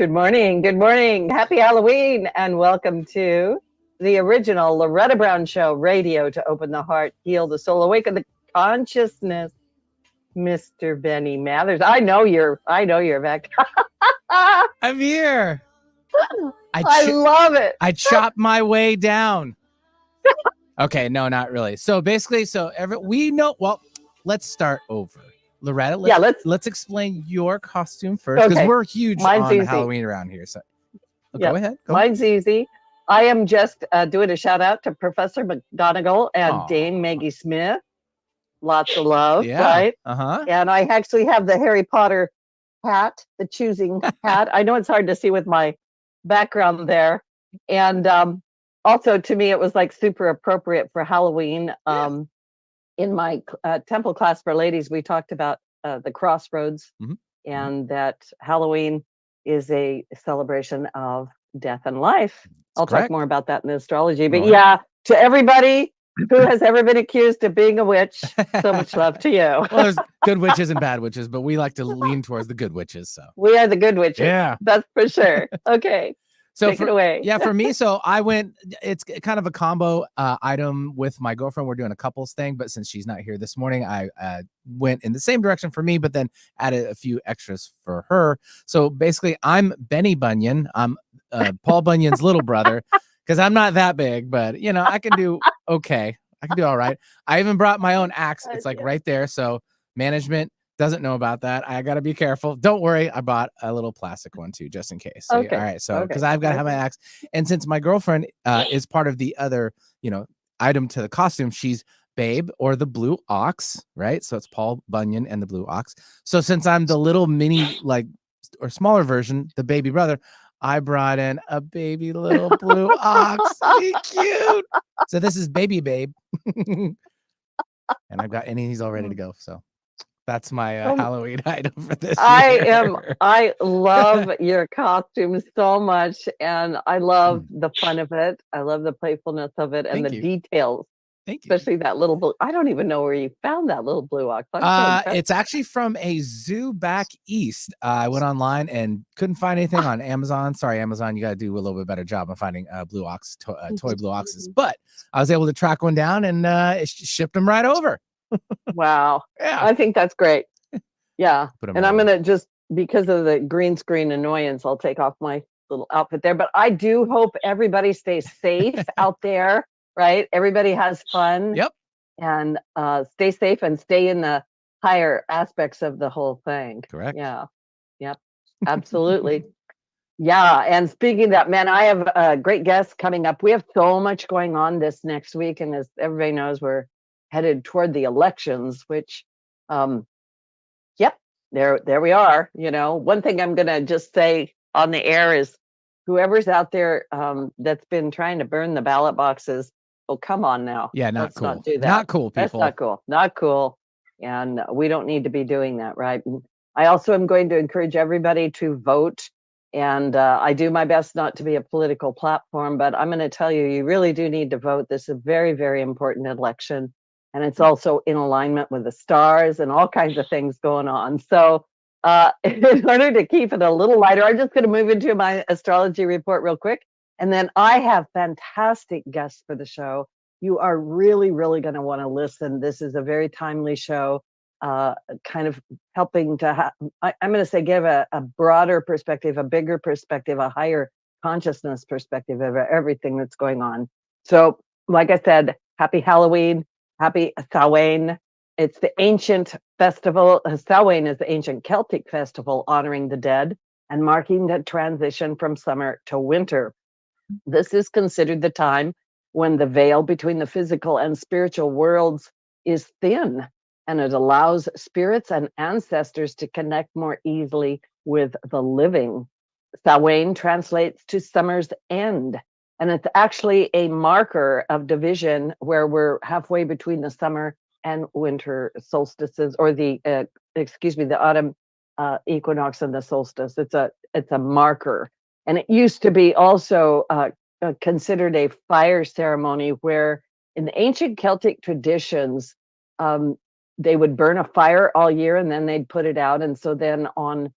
Good morning. Good morning. Happy Halloween and welcome to the original Loretta Brown Show, radio to open the heart, heal the soul, awaken the consciousness. Mr. Benny Mathers. I know you're back. I'm here. I love it. I chopped my way down. Okay, no, not really. So basically, we know. Well, let's start over. Loretta, let's explain your costume first because we're huge on Halloween around here. So go ahead. Mine's easy. I am just doing a shout out to Professor McGonagall and Dame Maggie Smith. Lots of love, right? And I actually have the Harry Potter hat, the choosing hat. I know it's hard to see with my background there. And also, to me, it was like super appropriate for Halloween. In my temple class for ladies, we talked about the crossroads and that Halloween is a celebration of death and life. I'll talk more about that in astrology. But to everybody who has ever been accused of being a witch, so much love to you. Well, there's good witches and bad witches, but we like to lean towards the good witches. So we are the good witches. Yeah, that's for sure. Okay. So take it away. For me, so I went, it's kind of a combo item with my girlfriend. We're doing a couples thing, but since she's not here this morning, I went in the same direction for me, but then added a few extras for her. So basically, I'm Benny Bunyan. I'm Paul Bunyan's little brother because I'm not that big, but I can do okay. I can do all right. I even brought my own axe. It's like right there. So management doesn't know about that. I got to be careful. Don't worry. I bought a little plastic one too, just in case. So, all right. So, because I've got to have my axe. And since my girlfriend is part of the other, item to the costume, she's Babe or the Blue Ox, right? So it's Paul Bunyan and the Blue Ox. So since I'm the little mini, or smaller version, the baby brother, I brought in a baby little blue ox. Be cute. So this is Baby Babe. And he's all ready to go. So that's my Halloween item for this year. I love your costume so much, and I love the fun of it. I love the playfulness of it and the details. Thank you. Especially that little blue. I don't even know where you found that little blue ox. It's actually from a zoo back east. I went online and couldn't find anything on Amazon. Sorry, Amazon, you got to do a little bit better job of finding blue ox, toy blue oxes. But I was able to track one down and it shipped them right over. Wow. Yeah. I think that's great. Yeah. And I'm going to just, because of the green screen annoyance, I'll take off my little outfit there. But I do hope everybody stays safe out there. Right? Everybody has fun. Yep. And stay safe and stay in the higher aspects of the whole thing. Correct. Yeah. Yep. Absolutely. Yeah. And speaking of that, man, I have a great guest coming up. We have so much going on this next week. And as everybody knows, we're headed toward the elections, which, there we are. One thing I'm going to just say on the air is whoever's out there that's been trying to burn the ballot boxes, oh, come on now. Yeah, Let's cool. not do that. Not cool, people. That's not cool. Not cool. And we don't need to be doing that, right? I also am going to encourage everybody to vote. And I do my best not to be a political platform, but I'm going to tell you, you really do need to vote. This is a very, very important election. And it's also in alignment with the stars and all kinds of things going on. So in order to keep it a little lighter, I'm just going to move into my astrology report real quick. And then I have fantastic guests for the show. You are really, really going to want to listen. This is a very timely show, kind of helping to, I'm going to say, give a broader perspective, a bigger perspective, a higher consciousness perspective of everything that's going on. So, like I said, happy Halloween, happy Samhain. It's the ancient festival. Samhain is the ancient Celtic festival honoring the dead and marking the transition from summer to winter. This is considered the time when the veil between the physical and spiritual worlds is thin, and it allows spirits and ancestors to connect more easily with the living. Samhain translates to summer's end, and it's actually a marker of division where we're halfway between the summer and winter solstices, or the autumn equinox and the solstice. It's a marker. And it used to be also considered a fire ceremony where in the ancient Celtic traditions, they would burn a fire all year and then they'd put it out. And so then on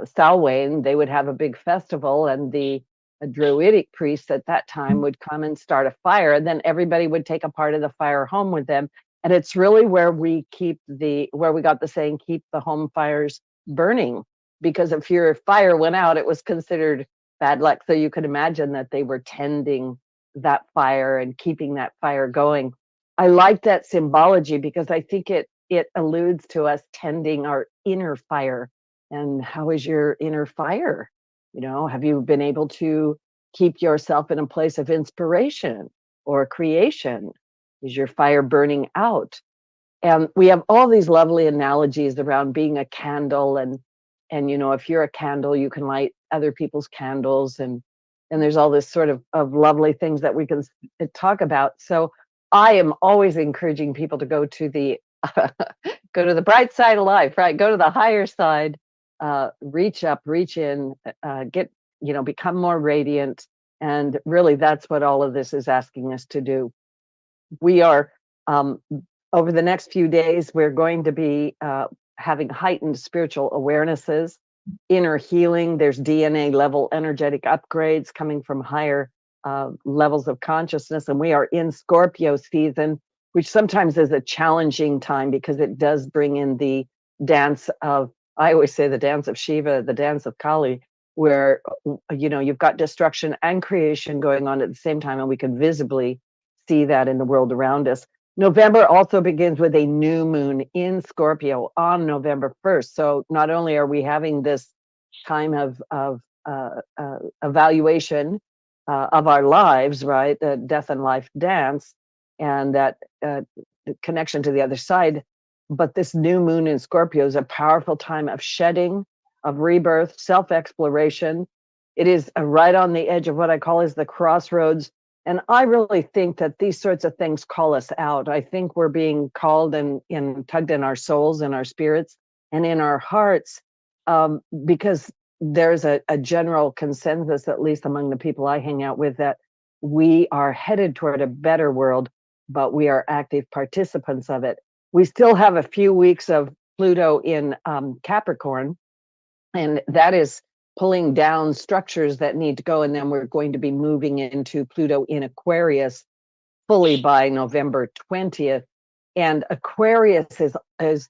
Samhain, they would have a big festival, and the Druidic priests at that time would come and start a fire, and then everybody would take a part of the fire home with them. And it's really where we got the saying, keep the home fires burning, because if your fire went out, it was considered bad luck. So you could imagine that they were tending that fire and keeping that fire going. I like that symbology because I think it alludes to us tending our inner fire. And how is your inner fire? Have you been able to keep yourself in a place of inspiration or creation? Is your fire burning out? And we have all these lovely analogies around being a candle, and if you're a candle, you can light other people's candles, and there's all this sort of lovely things that we can talk about. So I am always encouraging people to go to the go to the bright side of life, right? Go to the higher side, reach up, reach in, get, become more radiant. And really, that's what all of this is asking us to do. We are, over the next few days, we're going to be having heightened spiritual awarenesses, inner healing. There's DNA level energetic upgrades coming from higher levels of consciousness. And we are in Scorpio season, which sometimes is a challenging time because it does bring in the dance of, I always say the dance of Shiva, the dance of Kali, where, you've got destruction and creation going on at the same time. And we can visibly see that in the world around us. November also begins with a new moon in Scorpio on November 1st. So not only are we having this time of evaluation of our lives, right? The death and life dance, and that connection to the other side. But this new moon in Scorpio is a powerful time of shedding, of rebirth, self-exploration. It is right on the edge of what I call is the crossroads. And I really think that these sorts of things call us out. I think we're being called and tugged in our souls and our spirits and in our hearts, because there's a general consensus, at least among the people I hang out with, that we are headed toward a better world, but we are active participants of it. We still have a few weeks of Pluto in Capricorn, and that is pulling down structures that need to go. And then we're going to be moving into Pluto in Aquarius fully by November 20th. And Aquarius is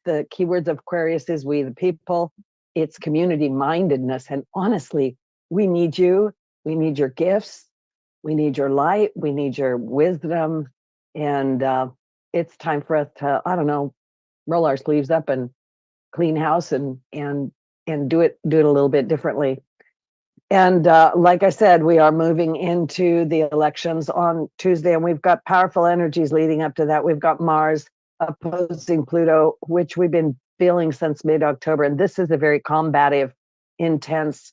the keywords of Aquarius is we the people. It's community mindedness. And honestly, we need you. We need your gifts. We need your light. We need your wisdom. And it's time for us to, I don't know, roll our sleeves up and clean house and do it a little bit differently. And like I said, we are moving into the elections on Tuesday, and we've got powerful energies leading up to that. We've got Mars opposing Pluto, which we've been feeling since mid-October. And this is a very combative, intense,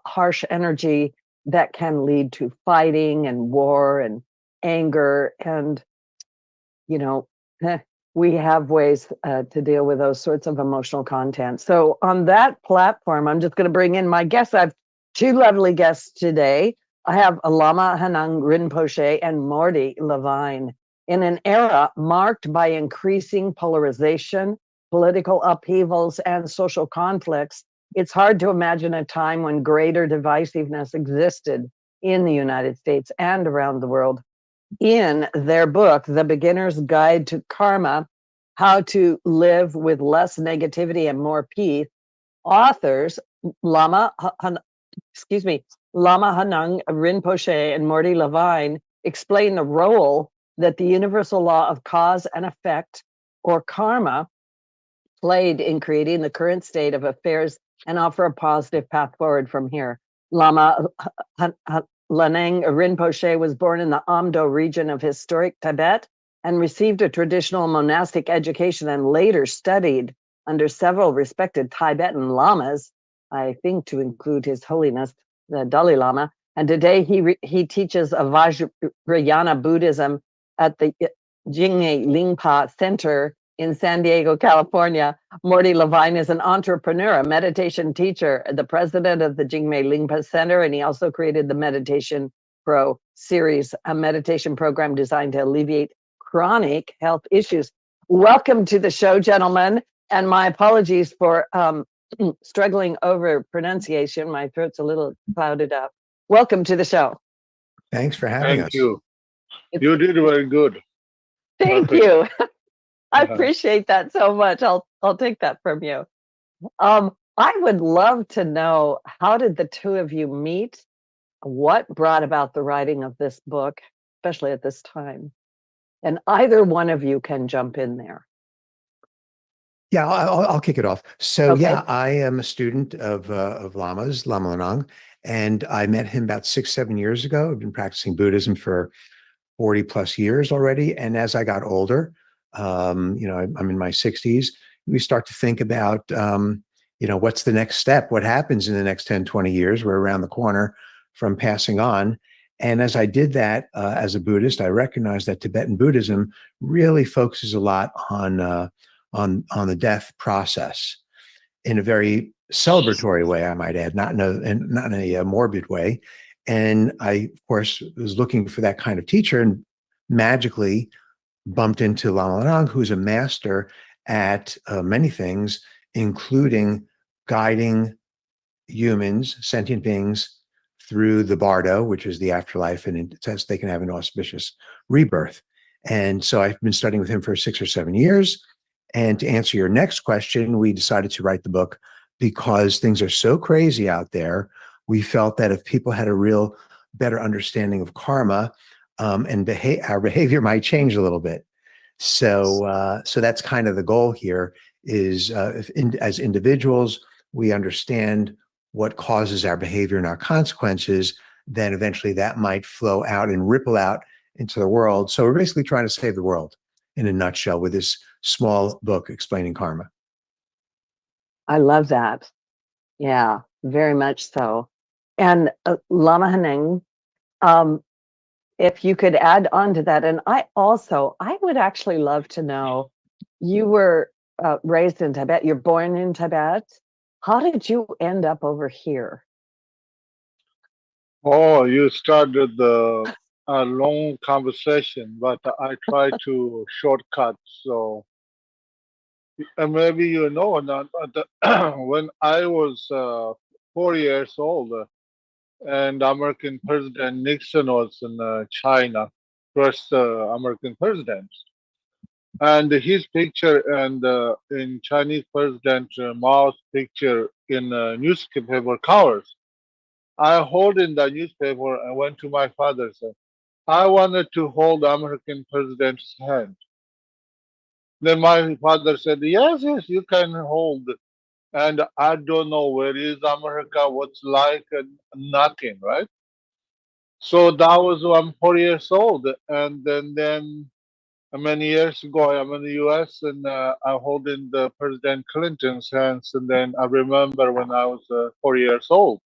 harsh energy that can lead to fighting and war and anger. And, we have ways to deal with those sorts of emotional content. So on that platform, I'm just going to bring in my guests. I have two lovely guests today. I have Lama Lhanang Rinpoche and Mordy Levine. In an era marked by increasing polarization, political upheavals, and social conflicts, it's hard to imagine a time when greater divisiveness existed in the United States and around the world. In their book, The Beginner's Guide to Karma, How to Live with Less Negativity and More Peace, authors Lama Lhanang Rinpoche and Mordy Levine explain the role that the universal law of cause and effect, or karma, played in creating the current state of affairs and offer a positive path forward from here. Lama Lhanang Rinpoche was born in the Amdo region of historic Tibet and received a traditional monastic education, and later studied under several respected Tibetan lamas, I think to include His Holiness, the Dalai Lama. And today he teaches a Vajrayana Buddhism at the Jigme Lingpa Center in San Diego, California. Mordy Levine is an entrepreneur, a meditation teacher, the president of the Jigme Lingpa Center, and he also created the Meditation Pro series, a meditation program designed to alleviate chronic health issues. Welcome to the show, gentlemen, and my apologies for struggling over pronunciation. My throat's a little clouded up. Welcome to the show. Thanks for having us. Thank you. You did very good. Thank Perfect. you. I Uh-huh. appreciate that so much. I'll take that from you. I would love to know, how did the two of you meet? What brought about the writing of this book, especially at this time? And either one of you can jump in there. Yeah, I'll kick it off. So Okay. yeah, I am a student of Lamas, Lama Lhanang, and I met him about 6-7 years ago. I've been practicing Buddhism for 40 plus years already. And as I got older, I'm in my 60s, we start to think about, what's the next step? What happens in the next 10, 20 years? We're around the corner from passing on. And as I did that, as a Buddhist, I recognized that Tibetan Buddhism really focuses a lot on the death process in a very celebratory way, I might add, not in a morbid way. And I, of course, was looking for that kind of teacher, and magically bumped into Lama Lhanang, who's a master at many things, including guiding humans, sentient beings, through the bardo, which is the afterlife, and it says they can have an auspicious rebirth. And so I've been studying with him for 6 or 7 years. And to answer your next question, we decided to write the book because things are so crazy out there. We felt that if people had a real better understanding of karma, and our behavior might change a little bit. So that's kind of the goal here is as individuals, we understand what causes our behavior and our consequences, then eventually that might flow out and ripple out into the world. So we're basically trying to save the world in a nutshell with this small book explaining karma. I love that. Yeah, very much so. And Lama Lhanang, if you could add on to that. And I would actually love to know, you were raised in Tibet, you're born in Tibet. How did you end up over here? Oh, you started a long conversation, but I try to shortcut. So maybe you know or not, but when I was 4 years old, and American President Nixon was in China, first American president, and his picture and in Chinese President Mao's picture in newspaper covers. I hold in the newspaper and went to my father and said, I wanted to hold the American president's hand. Then my father said, yes, you can hold. And I don't know where is America, what's like, and nothing, right? So that was when I'm 4 years old. And then many years ago, I'm in the US and I'm holding the President Clinton's hands. And then I remember when I was 4 years old.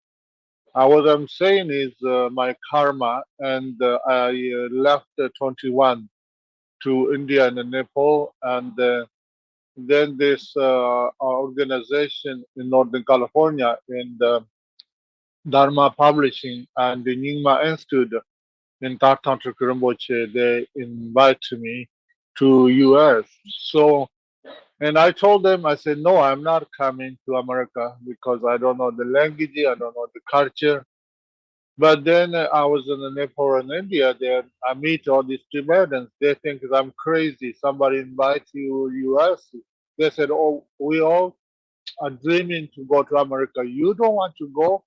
What I'm saying is my karma, and I left 21 to India and Nepal, and then this organization in Northern California in the Dharma Publishing and the Nyingma Institute in Tantric Rinpoche, they invited me to US. So, and I told them, I said, no, I'm not coming to America because I don't know the language, I don't know the culture. But then I was in Nepal and India there. I meet all these Tibetans. They think I'm crazy. Somebody invites you US. They said, oh, we all are dreaming to go to America. You don't want to go?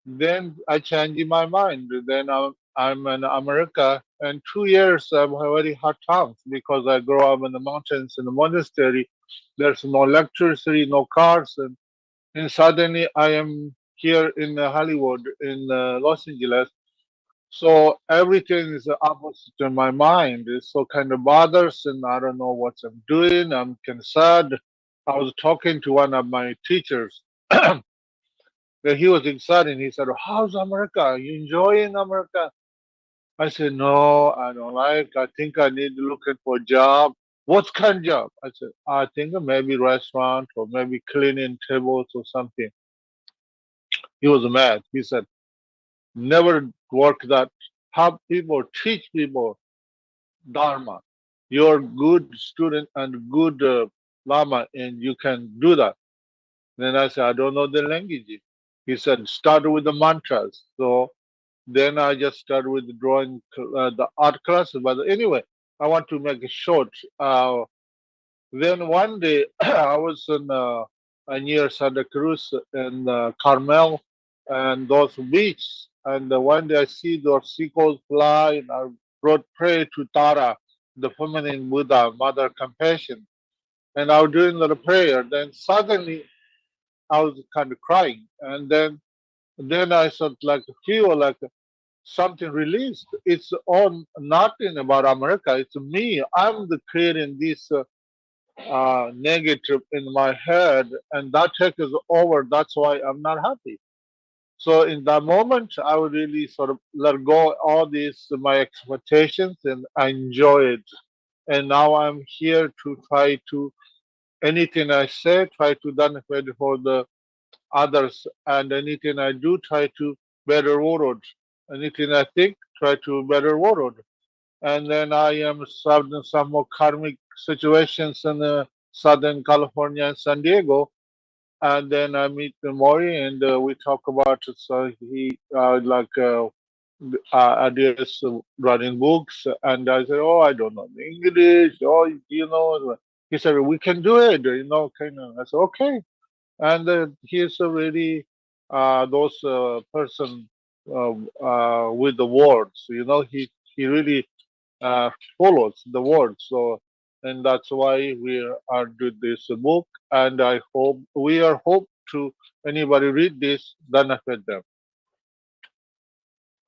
Then I changed my mind. Then I'm in America. And 2 years I have very hard times because I grew up in the mountains in the monastery. There's no electricity, no cars. And suddenly I am here in Hollywood, in Los Angeles. So everything is opposite in my mind. It's so kind of bothers, and I don't know what I'm doing. I'm concerned. I was talking to one of my teachers. That he was excited. He said, how's America? Are you enjoying America? I said, no, I don't like. I think I need to look for a job. What kind of job? I said, I think maybe restaurant or maybe cleaning tables or something. He was mad. He said, never work that. Help people, teach people Dharma. You're a good student and good Lama, and you can do that. Then I said, I don't know the language. He said, start with the mantras. So then I just started with the drawing, the art classes. But anyway, I want to make it short. Then one day I was in near Santa Cruz in Carmel and those beaches. And one day I see those seagulls fly, and I wrote prayer to Tara, the feminine Buddha, Mother Compassion. And I was doing the prayer. Then suddenly I was kind of crying, and then I sort like feel like something released. It's all nothing about America. It's me. I'm the creating this negative in my head, and that takes over. That's why I'm not happy. So in that moment, I would really sort of let go all these my expectations, and I enjoy it. And now I'm here to try to anything I say, try to benefit for the others, and anything I do, try to better world. Anything I think, try to better world. And then I am served in some more karmic situations in Southern California and San Diego. And then I meet the Mori, and we talk about it. So he ideas writing books, and I said, "Oh, I don't know English. Oh, you know." He said, "We can do it." You know, kind of. I said, "Okay." And he's a really those person with the words. You know, he really follows the words. So, and that's why we are doing this book. And I hope we are hope to anybody read this benefit them.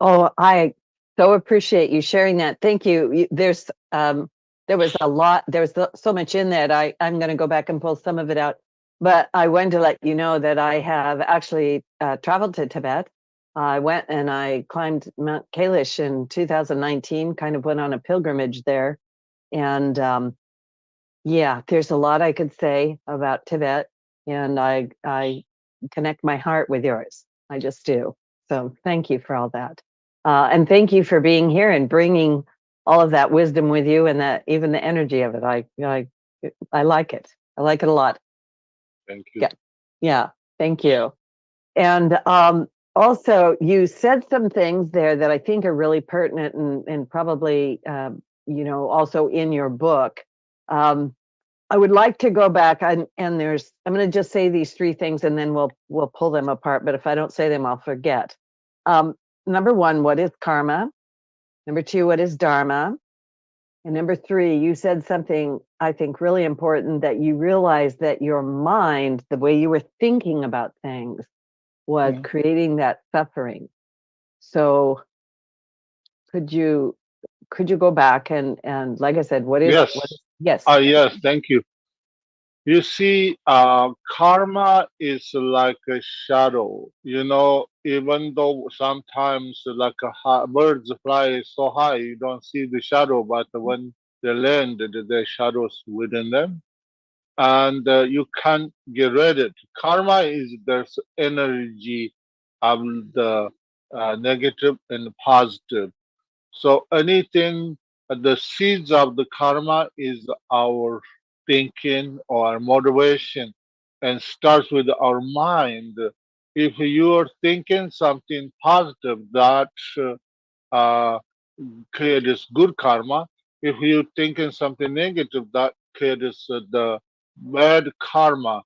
Oh, I so appreciate you sharing that. Thank you. There was a lot, there was so much in that. I'm going to go back and pull some of it out. But I wanted to let you know that I have actually traveled to Tibet. I went and I climbed Mount Kailash in 2019, kind of went on a pilgrimage there. And yeah, there's a lot I could say about Tibet, and I connect my heart with yours. I just do. So thank you for all that. And thank you for being here and bringing all of that wisdom with you, and that even the energy of it. I like it. I like it a lot. Thank you. Yeah. Yeah. Thank you. And also, you said some things there that I think are really pertinent and probably, also in your book. I would like to go back and I'm going to just say these three things and then we'll pull them apart. But if I don't say them, I'll forget. Number one, what is karma? Number two, what is dharma? And number three, you said something I think really important, that you realized that your mind, the way you were thinking about things, was creating that suffering. So could you go back and like I said, what is yes. Yes, thank you. You see, karma is like a shadow. You know, even though sometimes like birds fly so high, you don't see the shadow, but when they land, the shadows within them, and you can't get rid of it. Karma is there's energy of the negative and positive. So anything, the seeds of the karma is our thinking or motivation, and starts with our mind. If you are thinking something positive, that uh, creates good karma. If you thinking something negative, that creates the bad karma.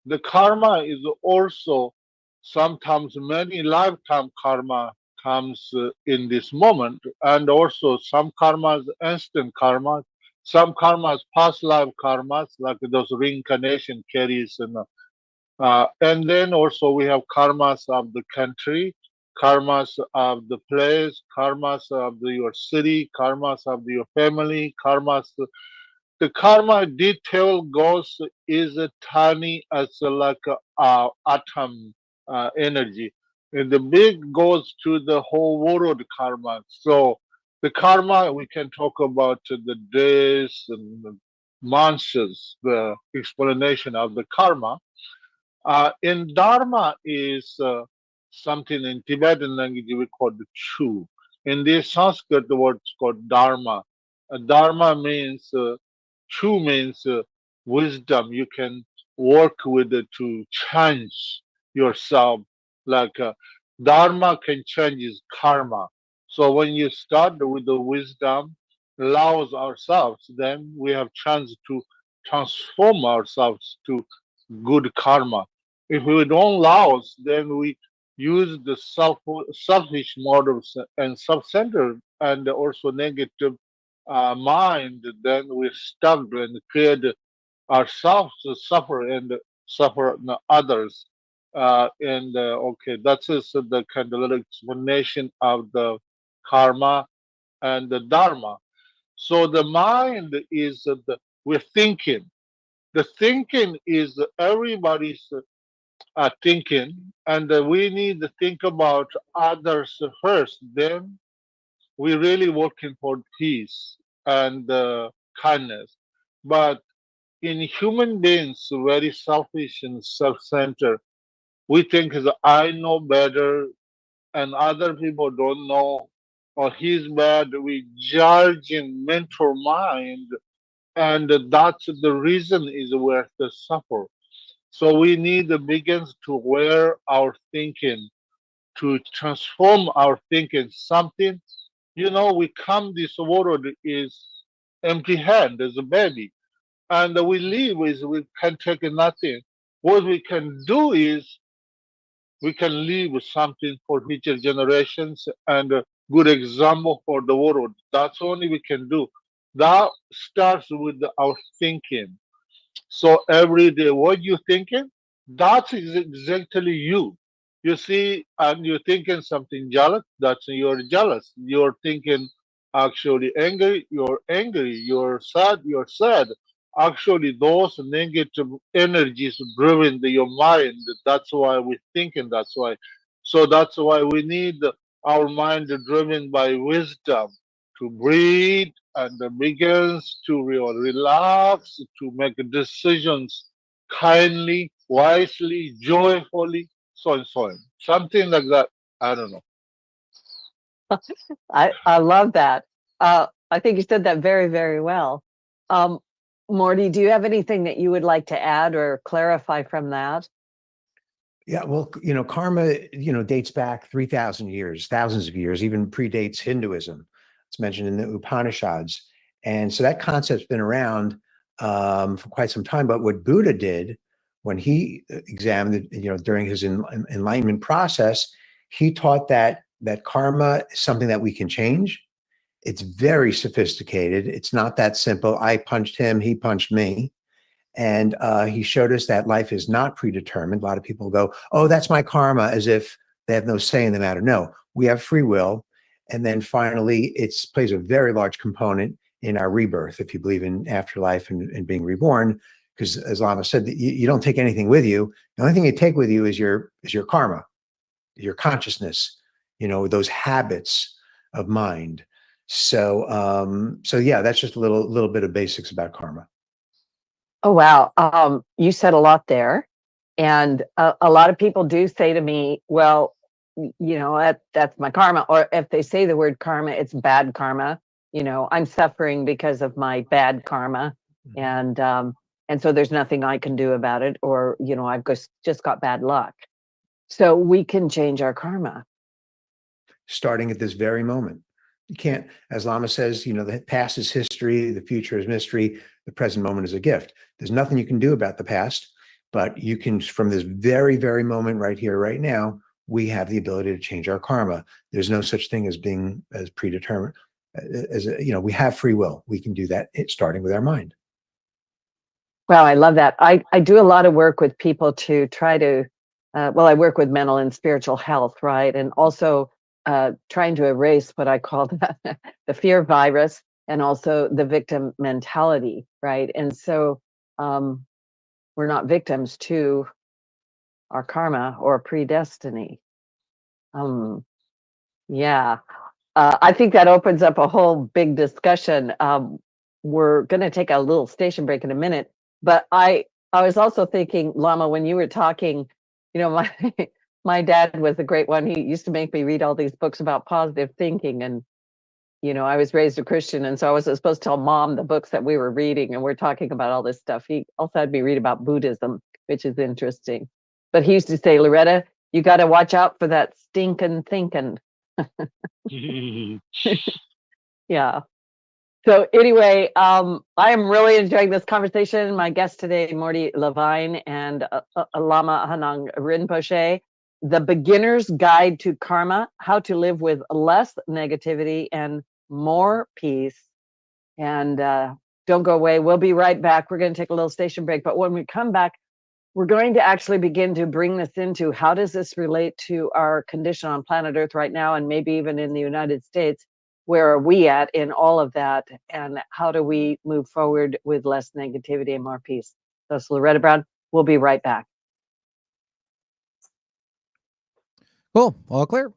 The karma is also sometimes many lifetime karma comes in this moment, and also some karmas instant karma, some karmas past life karmas, like those reincarnation carries, and then also we have karmas of the country, karmas of the place, karmas of your city, karmas of your family, karmas. The karma detail goes is a tiny as like a atom energy, and the big goes to the whole world karma. So the karma we can talk about the days and the months, the explanation of the karma. In Dharma is something in Tibetan language we call the Chu. In the Sanskrit, the word is called Dharma. Dharma means Chu means wisdom. You can work with it to change yourself. Like dharma can change is karma. So when you start with the wisdom, allows ourselves, then we have chance to transform ourselves to good karma. If we don't allow, then we use the selfish models and self-centered and also negative mind, then we're stuck and create ourselves to suffer and suffer the others. And okay, that's just the kind of little explanation of the karma and the dharma. So the mind is we're thinking. The thinking is everybody's thinking, and we need to think about others first. Then we really working for peace and kindness. But in human beings, very selfish and self-centered, we think is I know better and other people don't know, or he's bad. We judge in mental mind, and that's the reason is where the suffer. So we need to begin to wear our thinking, to transform our thinking. Something, we come this world is empty hand as a baby, and we leave is we can take nothing. What we can do is we can leave something for future generations and a good example for the world. That's only we can do. That starts with our thinking. So every day, what you thinking? That's exactly you. You see, and you're thinking something jealous. That's you're jealous. You're thinking actually angry. You're angry. You're sad. You're sad. Actually, those negative energies driven your mind. That's why we're thinking. That's why. So that's why we need our mind driven by wisdom to breathe and begins to relax, to make decisions kindly, wisely, joyfully, so and so on. Something like that. I don't know. I love that. I think you said that very, very well. Um, Morty, do you have anything that you would like to add or clarify from that? Yeah, well, karma, dates back 3,000 years, thousands of years, even predates Hinduism. It's mentioned in the Upanishads. And so that concept's been around for quite some time. But what Buddha did when he examined, during his enlightenment process, he taught that karma is something that we can change. It's very sophisticated. It's not that simple. I punched him, he punched me. And he showed us that life is not predetermined. A lot of people go, oh, that's my karma, as if they have no say in the matter. No, we have free will. And then finally, it plays a very large component in our rebirth, if you believe in afterlife and being reborn. Because as Lama said, you don't take anything with you. The only thing you take with you is your karma, your consciousness, those habits of mind. So yeah, that's just a little bit of basics about karma. Oh, wow. You said a lot there. And a lot of people do say to me, well, that's my karma. Or if they say the word karma, it's bad karma. I'm suffering because of my bad karma. And so there's nothing I can do about it. Or, I've just got bad luck. So we can change our karma. Starting at this very moment. You can't, as Lama says, the past is history, the future is mystery, the present moment is a gift. There's nothing you can do about the past, but you can, from this very, very moment right here, right now, we have the ability to change our karma. There's no such thing as being as predetermined. We have free will. We can do that, starting with our mind. Wow, I love that. I do a lot of work with people to try to, I work with mental and spiritual health, right? And also trying to erase what I call the fear virus and also the victim mentality, right? And so we're not victims to our karma or predestiny. Yeah, I think that opens up a whole big discussion. We're going to take a little station break in a minute, but I was also thinking, Lama, when you were talking, my my dad was a great one. He used to make me read all these books about positive thinking, and I was raised a Christian, and so I was supposed to tell Mom the books that we were reading, and we're talking about all this stuff. He also had me read about Buddhism. which is interesting. But he used to say, Loretta, you got to watch out for that stinking thinking. Yeah. So anyway, I am really enjoying this conversation. My guest today, Mordy Levine and Lama Lhanang Rinpoche, The Beginner's Guide to Karma, How to Live with Less Negativity and More Peace. And don't go away. We'll be right back. We're going to take a little station break. But when we come back, we're going to actually begin to bring this into how does this relate to our condition on planet Earth right now, and maybe even in the United States. Where are we at in all of that? And how do we move forward with less negativity and more peace? So it's Loretta Brown. We'll be right back. Cool. All clear.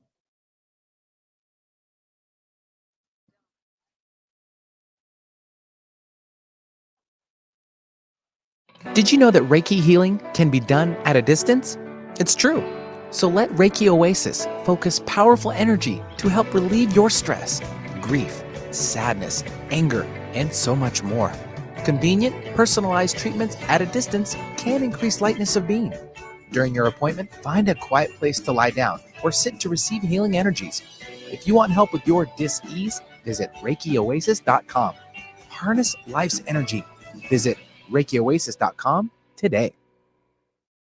Did you know that Reiki healing can be done at a distance? It's true. So let Reiki Oasis focus powerful energy to help relieve your stress, grief, sadness, anger, and so much more. Convenient, personalized treatments at a distance can increase lightness of being. During your appointment, find a quiet place to lie down or sit to receive healing energies. If you want help with your dis-ease, visit ReikiOasis.com. Harness life's energy. Visit ReikiOasis.com today.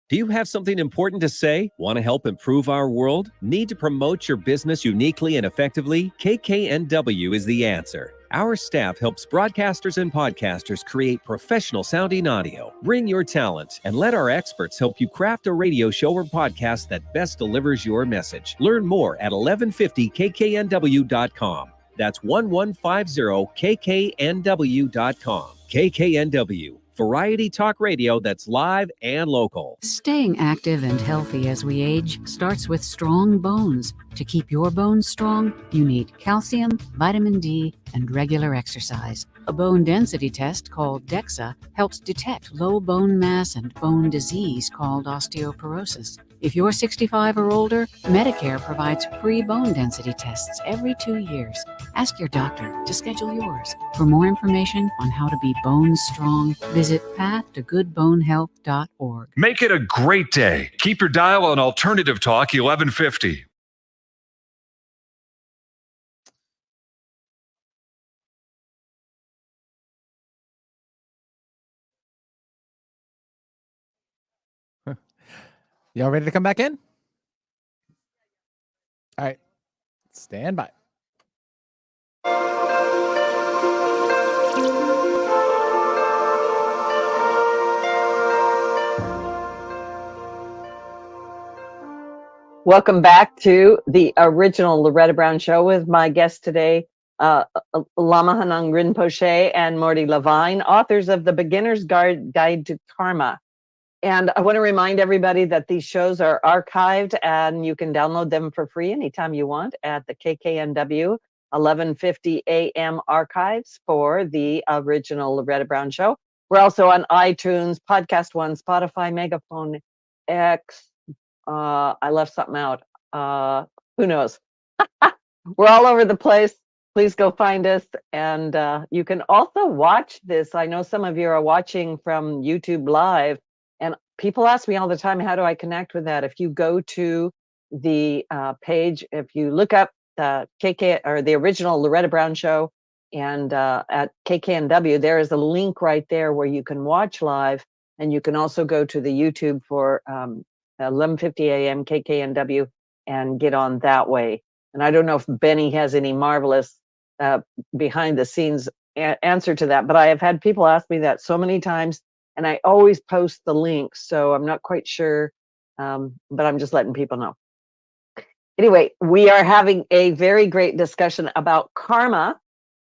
Do you have something important to say? Want to help improve our world? Need to promote your business uniquely and effectively? KKNW is the answer. Our staff helps broadcasters and podcasters create professional sounding audio. Bring your talent and let our experts help you craft a radio show or podcast that best delivers your message. Learn more at 1150kknw.com. That's 1150kknw.com. KKNW. Variety talk radio that's live and local. Staying active and healthy as we age starts with strong bones. To keep your bones strong, you need calcium, vitamin D, and regular exercise. A bone density test called DEXA helps detect low bone mass and bone disease called osteoporosis. If you're 65 or older, Medicare provides free bone density tests every 2 years. Ask your doctor to schedule yours. For more information on how to be bone strong, visit pathtogoodbonehealth.org. Make it a great day. Keep your dial on Alternative Talk 1150. Y'all ready to come back in? All right. Stand by. Welcome back to the original Loretta Brown Show with my guest today, Lama Lhanang Rinpoche and Mordy Levine, authors of The Beginner's Guide to Karma. And I want to remind everybody that these shows are archived and you can download them for free anytime you want at the KKNW 1150 AM archives for the original Loretta Brown Show. We're also on iTunes, Podcast One, Spotify, Megaphone X. I left something out. Who knows? We're all over the place. Please go find us. And you can also watch this. I know some of you are watching from YouTube Live. And people ask me all the time, how do I connect with that? If you go to the page, if you look up the KK or the original Loretta Brown Show and at KKNW, there is a link right there where you can watch live. And you can also go to the YouTube for 1150 AM KKNW and get on that way. And I don't know if Benny has any marvelous behind the scenes answer to that, but I have had people ask me that so many times. And I always post the links, so I'm not quite sure, but I'm just letting people know. Anyway, we are having a very great discussion about karma.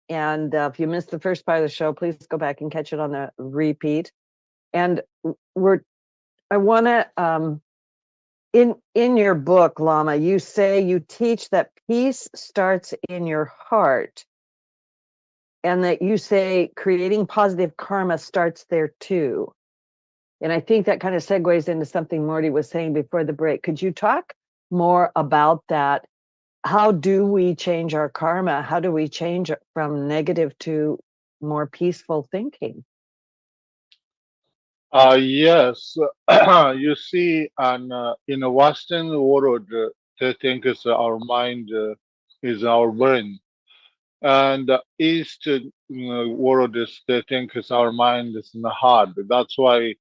And if you missed the first part of the show, please go back and catch it on the repeat. And I want to, in your book, Lama, you say you teach that peace starts in your heart. And that you say creating positive karma starts there too. And I think that kind of segues into something Mordy was saying before the break. Could you talk more about that? How do we change our karma? How do we change from negative to more peaceful thinking? Yes, you see, and in the Western world, they think is our mind is our brain, and the Eastern world is they think is our mind is in the heart. That's why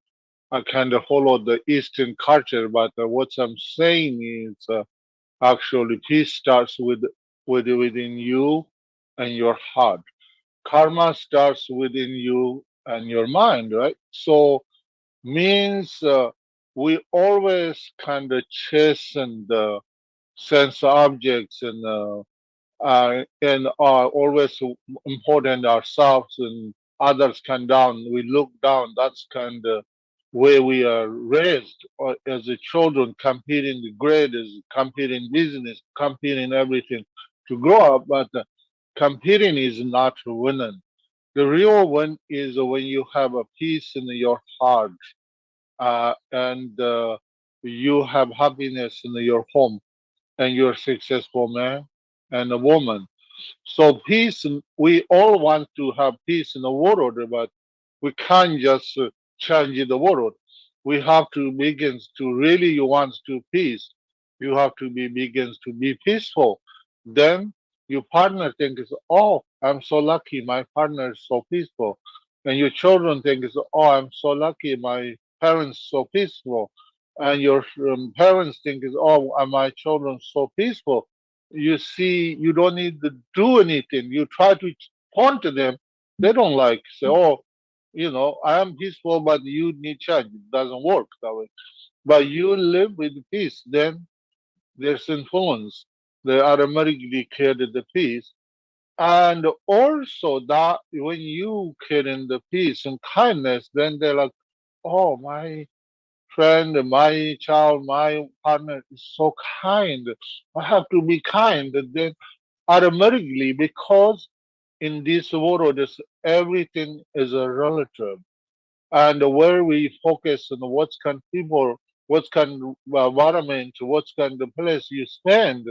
I kind of follow the Eastern culture. But what I'm saying is, actually, peace starts with within you and your heart. Karma starts within you and your mind, right? So means we always kind of chasten the sense objects and are always important ourselves and others come down. We look down. That's kind of where we are raised or as a children, competing the grades, competing business, competing everything to grow up. But competing is not winning. The real win is when you have a peace in your heart and you have happiness in your home and you're a successful man and a woman. So peace, we all want to have peace in the world, but we can't just change the world. We have to begin to really you want to peace. You have to be begins to be peaceful. Then your partner thinks, oh, I'm so lucky, my partner is so peaceful. And your children think, oh, I'm so lucky, my parents so peaceful. And your parents think, oh, are my children so peaceful. You see, you don't need to do anything. You try to point to them, they don't like say, oh, I am peaceful, but you need change. It doesn't work that way. But you live with peace, then there's influence. They automatically created the peace. And also that when you create in the peace and kindness, then they're like, oh, my friend, my child, my partner is so kind. I have to be kind. And then automatically, because in this world, everything is a relative. And where we focus on what kind of people, what kind of environment, what kind of place you spend,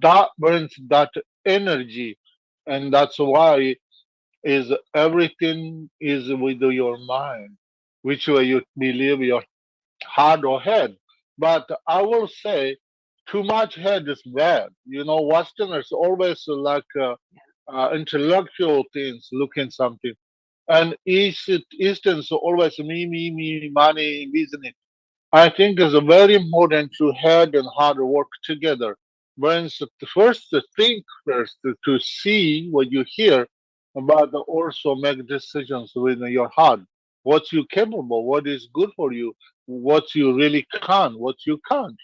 that brings that energy. And that's why is everything is with your mind, which way you believe your heart or head. But I will say too much head is bad. Westerners always like intellectual things, looking something. And Easterns always me, money, business. I think it's very important to head and hard work together. Means first to think first to see what you hear, but also make decisions with your heart. What you capable, what is good for you, what you really can, what you can't.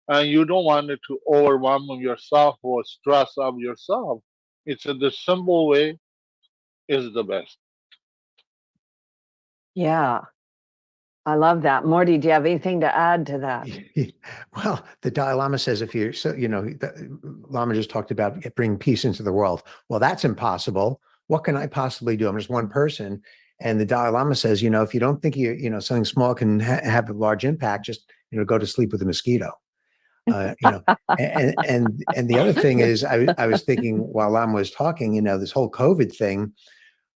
And you don't want it to overwhelm yourself or stress up yourself. It's the simple way is the best. Yeah, I love that. Morty, do you have anything to add to that? Well, the Dalai Lama says if you're so, the Lama just talked about bringing peace into the world. Well, that's impossible. What can I possibly do? I'm just one person. And the Dalai Lama says, if you don't think something small can have a large impact, just go to sleep with a mosquito. And the other thing is, I was thinking while Lama was talking, this whole COVID thing,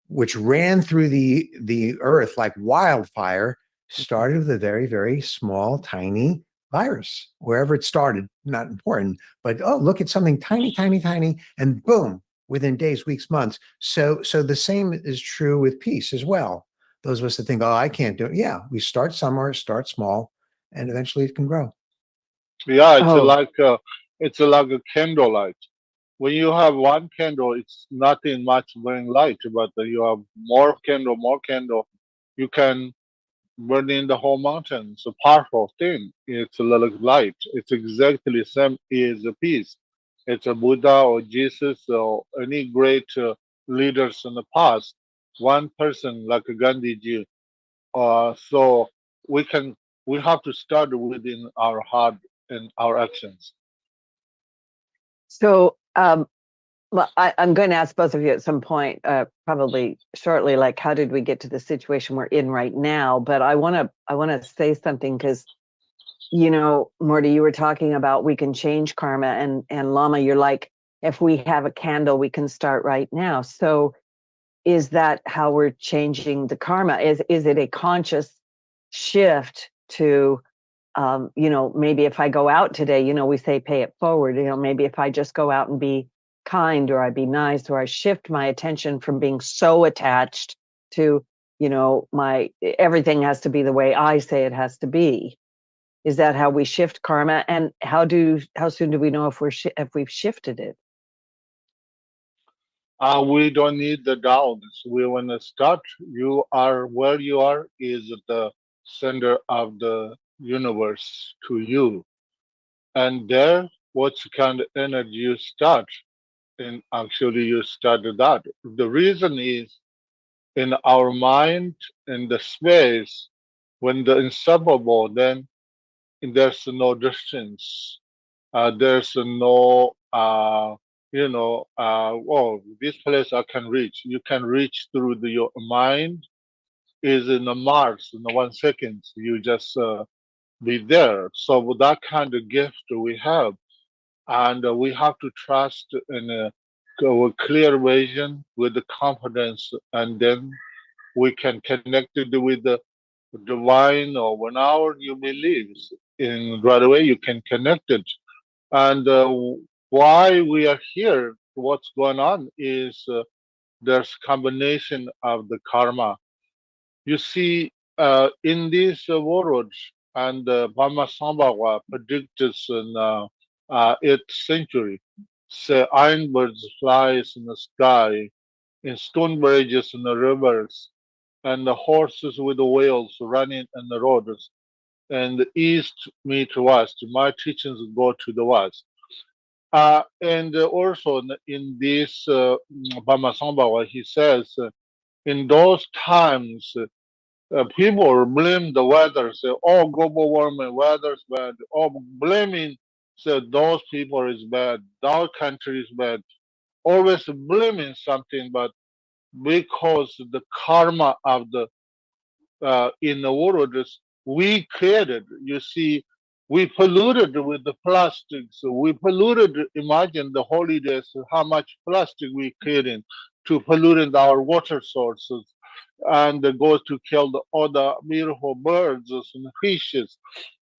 which ran through the earth like wildfire, started with a very, very small, tiny virus. Wherever it started, not important, but look at something tiny, tiny, tiny, and boom, within days, weeks, months. So the same is true with peace as well. Those of us that think, oh, I can't do it. Yeah, we start somewhere, start small, and eventually it can grow. Yeah, it's Oh, like a candlelight. When you have one candle, it's nothing much burning light, but you have more candle, you can burn in the whole mountain. It's a powerful thing. It's a little light. It's exactly the same as a peace. It's a Buddha or Jesus or any great leaders in the past. One person like Gandhiji. So we can we have to start within our heart and our actions. so well, I'm going to ask both of you at some point, probably shortly, like how did we get to the situation we're in right now? But I want to say something because Morty, you were talking about we can change karma, and Lama, you're like, if we have a candle, we can start right now. So is that how we're changing the karma? Is it a conscious shift to, maybe if I go out today, we say pay it forward, maybe if I just go out and be kind, or I be nice, or I shift my attention from being so attached to, everything has to be the way I say it has to be. Is that how we shift karma? And how soon do we know if we've shifted it? We don't need the downs. We want to start. You are where you are is the center of the universe to you. And there, what kind of energy you start? And actually, you started that. The reason is in our mind, in the space, when the inseparable, then there's no distance. There's no, this place I can reach. You can reach through your mind is in the Mars in 1 second. You just be there. So with that kind of gift we have, and we have to trust in a clear vision with the confidence, and then we can connect it with the divine, or whenever you believe in right away you can connect it. And why we are here, what's going on is there's combination of the karma. You see, in this world, and Bama Sambhawa predicted in 8th century, say iron birds flies in the sky, in stone bridges in the rivers, and the horses with the wheels running in the roads, and the east meet west. My teachings go to the west. And also in this Bama Sambhawa, he says, in those times, people blame the weather, say, oh, global warming, weather's bad, oh, blaming, say, those people is bad, our country is bad, always blaming something, but because the karma of the in the world is we created. You see, we polluted with the plastics. We polluted. Imagine the holidays, how much plastic we created to pollute our water sources, and go to kill the other beautiful birds and fishes.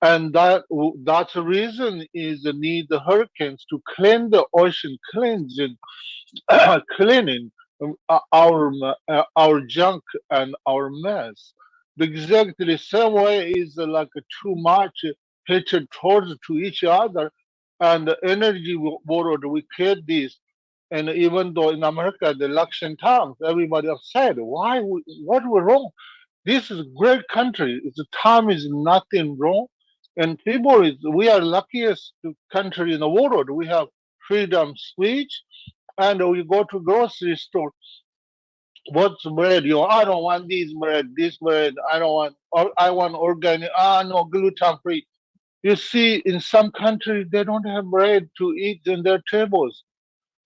And that's the reason is the need the hurricanes to clean the ocean, cleansing, cleaning our junk and our mess. Exactly the same way is like too much hatred towards to each other, and the energy world we create this. And even though in America the election times, everybody upset. Why? What was wrong? This is a great country. The time is nothing wrong, and people is we are luckiest country in the world. We have freedom speech, and we go to grocery store. What's bread? I don't want this bread. I don't want, or I want organic. No, gluten free. You see, in some countries, they don't have bread to eat in their tables.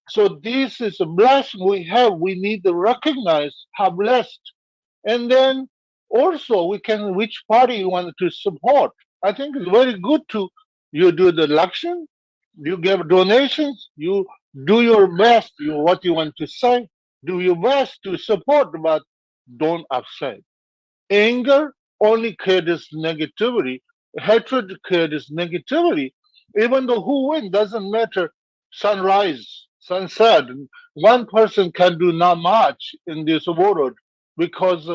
So this is a blessing we have. We need to recognize how blessed. And then also we can, which party you want to support. I think it's very good to, you do the election, you give donations, you do your best, what you want to say, do your best to support, but don't upset. Anger only creates negativity. Hatred creates negativity. Even though who wins doesn't matter. Sunrise, sunset. One person can do not much in this world because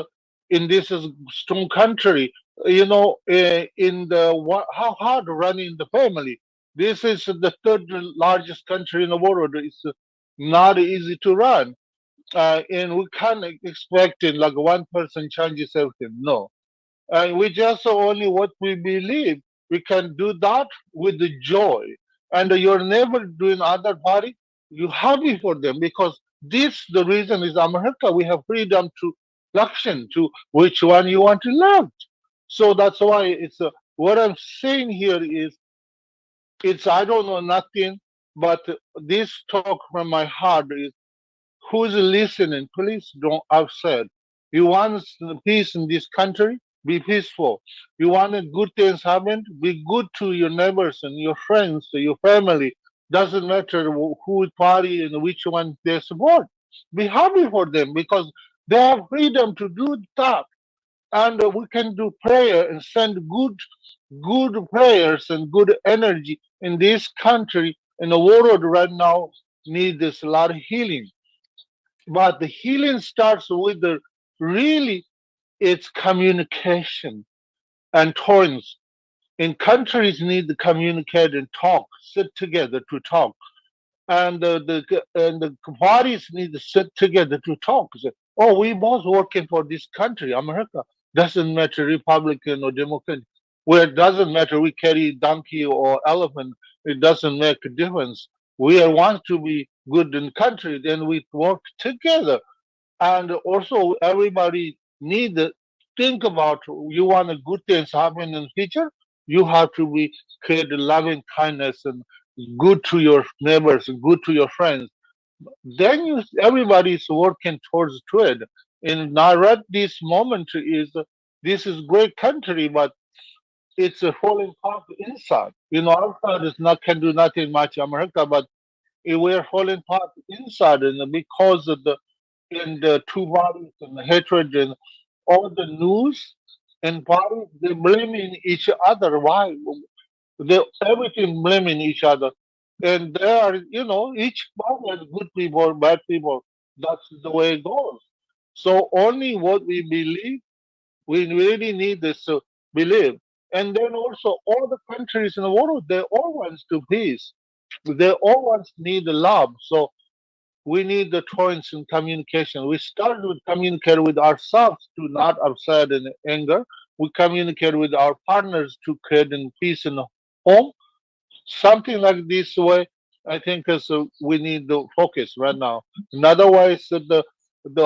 in this is strong country, in the how hard running the family. This is the third largest country in the world. It's not easy to run, and we can't expect it like one person changes everything. No, we just only what we believe. We can do that with the joy, and you're never doing other party. You happy for them because this the reason is America. We have freedom to election to which one you want to love. So that's why it's what I'm saying here is it's I don't know nothing, but this talk from my heart is who's listening, please don't upset. You want peace in this country? Be peaceful. You want good things happen? Be good to your neighbors and your friends, your family. Doesn't matter who party and which one they support. Be happy for them because they have freedom to do that. and we can do prayer and send good prayers and good energy in this country. In the world right now needs a lot of healing, but the healing starts with the really it's communication and tolerance. In countries need to communicate and talk, sit together to talk, and the parties need to sit together to talk. Say, oh, we both working for this country, America. Doesn't matter Republican or Democrat. Well, it doesn't matter we carry donkey or elephant. It doesn't make a difference. We want to be good in country, then we work together. And also, everybody need to think about you want a good things happen in the future. You have to be create loving kindness and good to your neighbors, good to your friends. Then you everybody is working towards to it. And now right this moment is this is great country, but it's a falling apart inside. You know, outside is not can do nothing much America, but we're falling apart inside, and because of the in the two bodies and the hatred and all the news and bodies, they're blaming each other. Why? They everything blaming each other. And there are, you know, each body has good people, bad people. That's the way it goes. So only what we believe, we really need this to believe. And then also all the countries in the world, they all want to peace. They all want need love. So we need the tolerance in communication. We start with communicate with ourselves to not upset and anger. We communicate with our partners to create in peace in the home. Something like this way, I think is we need to focus right now. And otherwise, the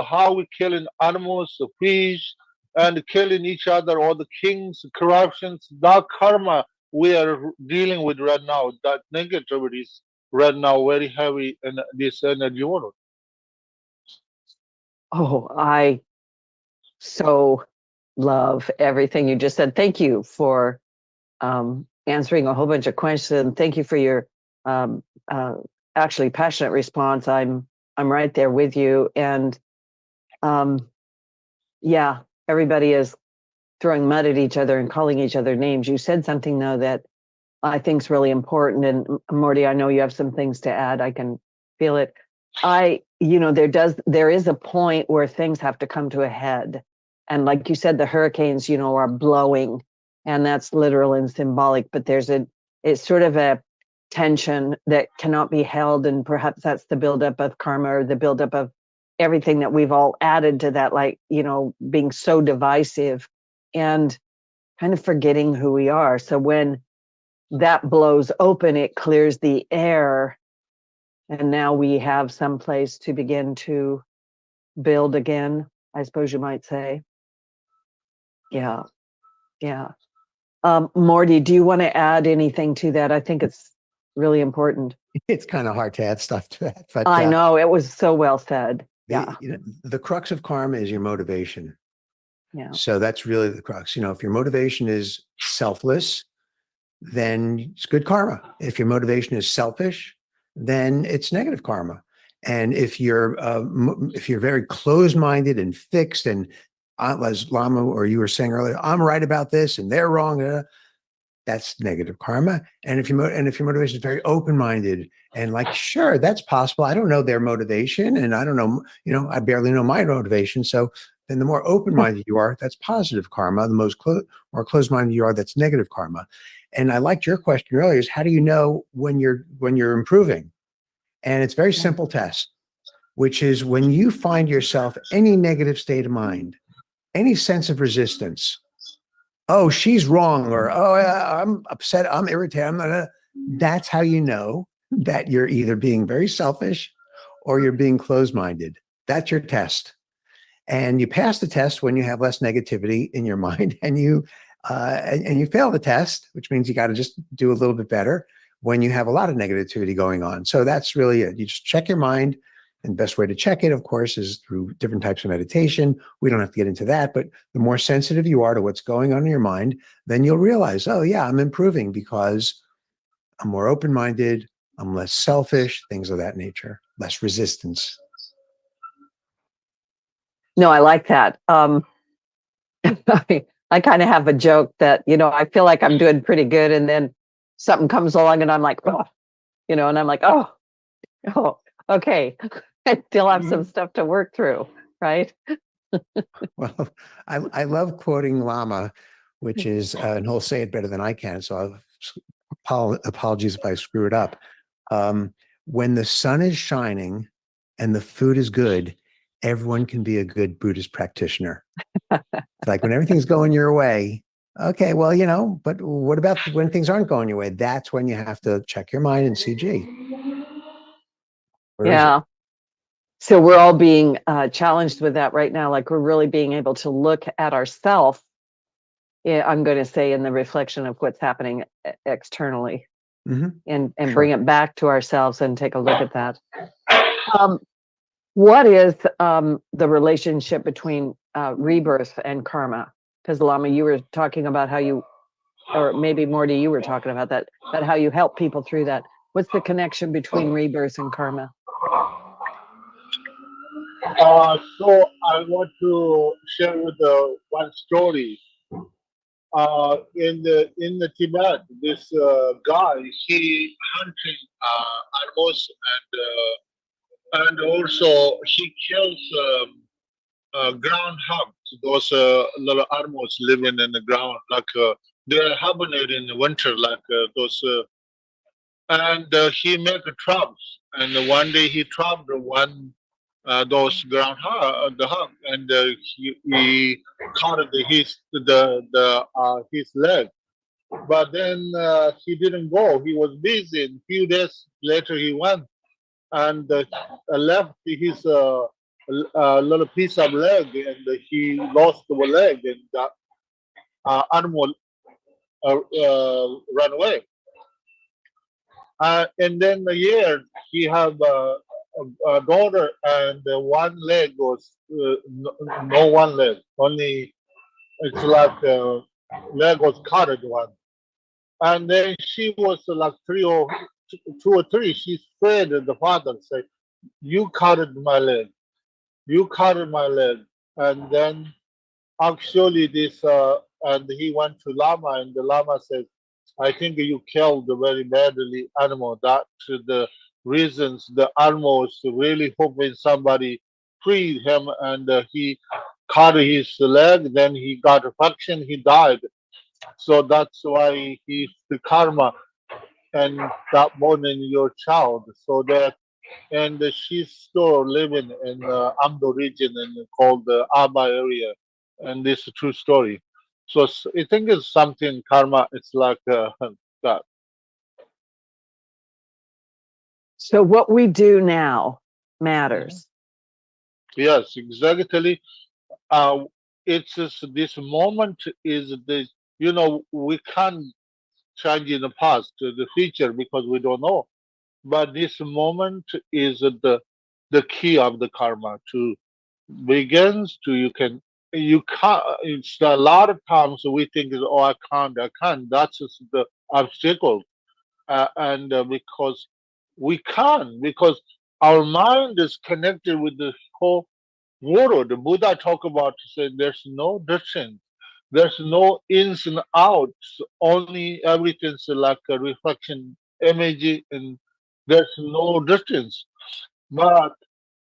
how we killing animals, the fish, and killing each other, all the kings, corruptions, that karma we are dealing with right now, that negativity is right now very heavy in this energy world. Oh, I so love everything you just said. Thank you for answering a whole bunch of questions. Thank you for your um, actually passionate response. I'm right there with you. And yeah, everybody is throwing mud at each other and calling each other names. You said something though that I think is really important. And Mordy, I know you have some things to add. I can feel it. There is a point where things have to come to a head. And like you said, the hurricanes, are blowing, and that's literal and symbolic, but it's sort of a tension that cannot be held. And perhaps that's the buildup of karma, or the buildup of everything that we've all added to that, like, being so divisive and kind of forgetting who we are. So when that blows open, it clears the air. And now we have some place to begin to build again, I suppose you might say. Yeah. Yeah. Mordy, do you want to add anything to that? I think it's really important. It's kind of hard to add stuff to that, but I know it was so well said. Yeah. The crux of karma is your motivation. Yeah. So that's really the crux. If your motivation is selfless, then it's good karma. If your motivation is selfish, then it's negative karma. And if you're very closed-minded and fixed, and as Lama or you were saying earlier, I'm right about this and they're wrong, that's negative karma. And if your motivation is very open-minded and like, sure, that's possible. I don't know their motivation, and I don't know, I barely know my motivation. So then the more open-minded you are, that's positive karma. The more closed-minded you are, that's negative karma. And I liked your question earlier, is how do you know when you're improving? And it's a very simple test, which is when you find yourself any negative state of mind, any sense of resistance, oh, she's wrong, or oh, I'm upset, I'm irritated, that's how you know that you're either being very selfish or you're being closed-minded. That's your test. And you pass the test when you have less negativity in your mind, and you fail the test, which means you got to just do a little bit better when you have a lot of negativity going on. So that's really it. You just check your mind. And the best way to check it, of course, is through different types of meditation. We don't have to get into that, but the more sensitive you are to what's going on in your mind, then you'll realize, oh yeah, I'm improving because I'm more open-minded, I'm less selfish, things of that nature, less resistance. No, I like that. I kind of have a joke that, I feel like I'm doing pretty good, and then something comes along and I'm like, oh, and I'm like, oh, okay. I still have some stuff to work through, right? Well, I love quoting Lama, which is, and he'll say it better than I can, so apologies if I screw it up. When the sun is shining and the food is good, everyone can be a good Buddhist practitioner. It's like when everything's going your way, okay, well, but what about when things aren't going your way? That's when you have to check your mind and see, gee, where is it? Yeah. So we're all being challenged with that right now. Like, we're really being able to look at ourselves. Yeah, I'm going to say in the reflection of what's happening externally, and Sure. bring it back to ourselves and take a look at that. What is the relationship between rebirth and karma? Because Lama, you were talking about how you, or maybe Mordy, you were talking about that, but how you help people through that. What's the connection between rebirth and karma? So I want to share with one story. In the Tibet, this guy, he hunting animals, and also he kills groundhogs. Those little animals living in the ground, like they hibernate in the winter, like those. And he make traps. And one day he trapped one those groundhog, the hog, and he caught his leg. But then he didn't go. He was busy. And a few days later, he went and left his little piece of leg, and he lost the leg, and the animal ran away. And then a year, he have a daughter, and one leg was no one leg, only it's like leg was cut at one. And then she was like 2 or 3. She said to the father, said, "You cut my leg. You cut my leg." And then actually and he went to Lama, and the Lama said, "I think you killed a very badly animal. That's the reasons the animal was really hoping somebody freed him, and he cut his leg, then he got infection, he died. So that's why he's the karma, and that born in your child. So that, and she's still living in Amdo region and called the Aba area, and this is a true story. So I think it's something karma. It's like that. So what we do now matters. Yes, exactly. It's just this moment is the we can't change in the past to the future because we don't know. But this moment is the key of the karma to begins to you can't. It's a lot of times we think oh I can't. That's just the obstacle, and because we can't because our mind is connected with the whole world. The Buddha talk about say there's no distance. There's no ins and outs. Only everything's like a reflection image, and there's no distance. But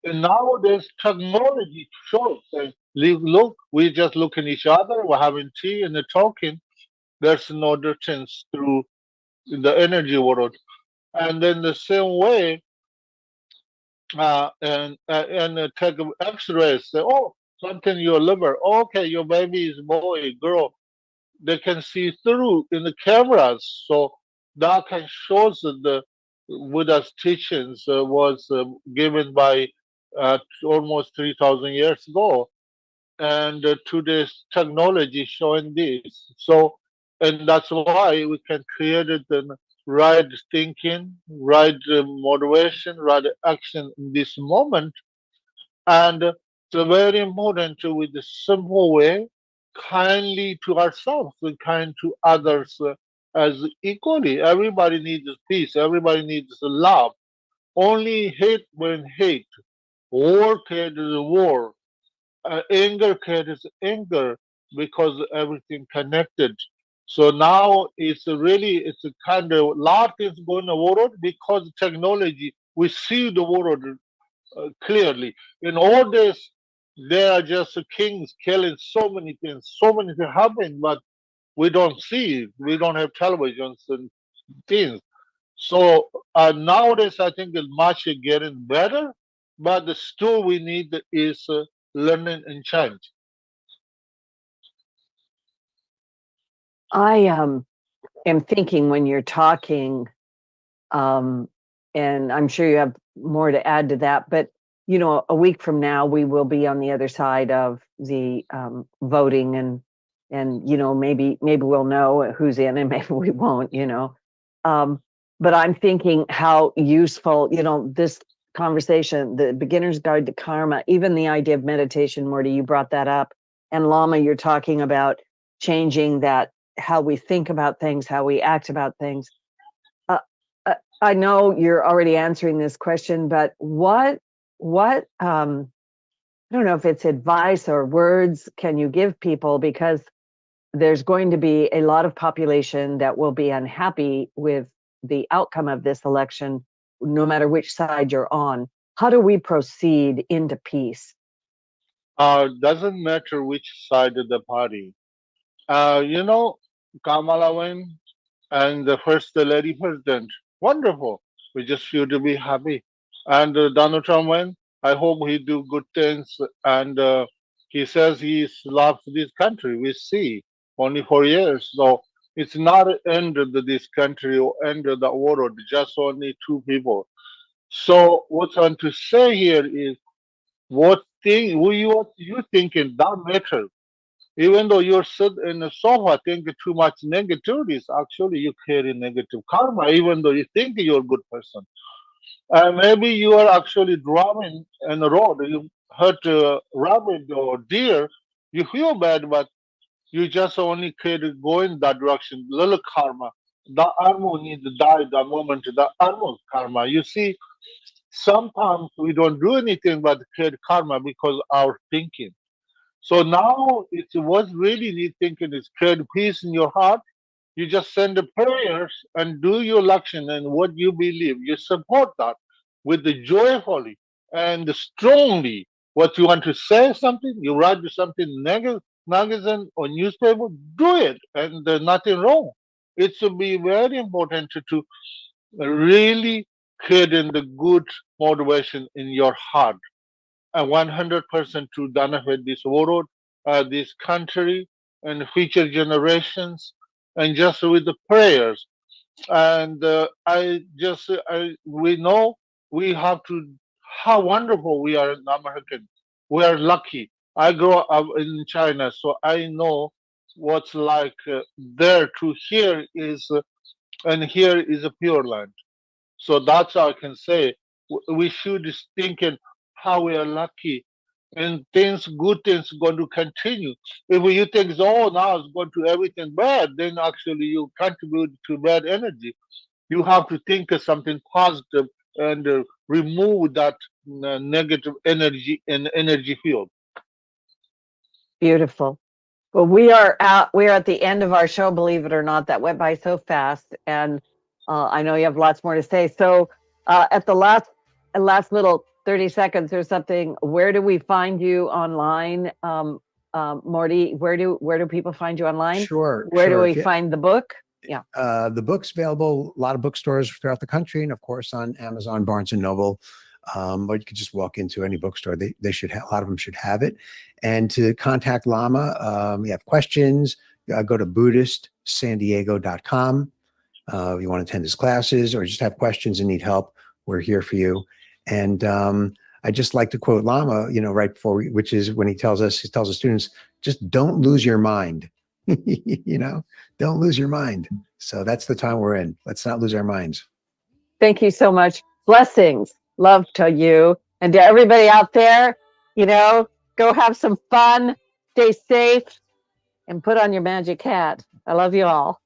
nowadays, technology shows that look, we just look at each other, we're having tea and talking. There's no distance through the energy world. And then the same way, and take X-rays. Say, oh, something in your liver. Okay, your baby is boy, girl. They can see through in the cameras, so that can shows that the Buddha's teachings was given by almost 3,000 years ago, and today's technology showing this. So, and that's why we can create the right thinking, right motivation, right action in this moment, and it's very important to, with the simple way, kindly to ourselves and kind to others as equally. Everybody needs peace. Everybody needs love. Only hate when hate. War creates war. Anger creates anger. because everything connected. So now it's a kind of lot is going forward because technology. We see the world clearly. In old days, there are just kings killing so many things happen, but we don't see it. We don't have televisions and things. So nowadays, I think it's much getting better, but still we need is learning and change. I am thinking when you're talking, and I'm sure you have more to add to that, but you know, a week from now we will be on the other side of the voting, and you know, maybe we'll know who's in and maybe we won't, you know. But I'm thinking how useful, you know, this conversation, the beginner's guide to karma, even the idea of meditation, Morty, you brought that up, and Lama, you're talking about changing that, how we think about things, how we act about things. I know you're already answering this question, but what I don't know if it's advice or words can you give people, because there's going to be a lot of population that will be unhappy with the outcome of this election, no matter which side you're on. How do we proceed into peace? Doesn't matter which side of the party. You know, Kamala win and the first lady president. Wonderful. We just feel to be happy. And Donald Trump win. I hope he do good things. And he says he loves this country. We see only 4 years. So it's not end of this country or end of the world. Just only two people. So what I want to say here is what you thinking that matters. Even though you're sit in the sofa thinking too much negativities, actually you carry negative karma, even though you think you're a good person. Maybe you are actually driving in the road, you hurt a rabbit or deer, you feel bad, but you just only carry go in that direction, little karma. The animal needs to die the moment the animal karma. You see, sometimes we don't do anything but create karma because our thinking. So now it was really need thinking is create peace in your heart. You just send the prayers and do your action and what you believe. You support that with the joyfully and strongly. What you want to say something, you write something negative magazine or newspaper, do it, and there's nothing wrong. It should be very important to really creating the good motivation in your heart and 100% to benefit this world, this country, and future generations, and just with the prayers. And we know we have to, how wonderful we are in American. We are lucky. I grew up in China, so I know what's like there to here is, and here is a pure land. So that's how I can say we should thinking how we are lucky and things, good things going to continue. If you think, oh, now it's going to everything bad, then actually you contribute to bad energy. You have to think of something positive and remove that negative energy in energy field. Beautiful. Well, we are at the end of our show, believe it or not. That went by so fast, and I know you have lots more to say. So at the last little 30 seconds or something, where do we find you online, Morty? Where do people find you online? Sure. Where do sure. we find the book? Yeah. The book's available a lot of bookstores throughout the country, and of course on Amazon, Barnes and Noble. Or you could just walk into any bookstore. They should have, a lot of them should have it. And to contact Lama, you have questions, go to BuddhistSanDiego.com. If you want to attend his classes or just have questions and need help, we're here for you. And I just like to quote Lama, right before, which is when he tells his students, just don't lose your mind. Don't lose your mind. So that's the time we're in. Let's not lose our minds. Thank you so much. Blessings. Love to you and to everybody out there. Go have some fun, stay safe, and put on your magic hat. I love you all.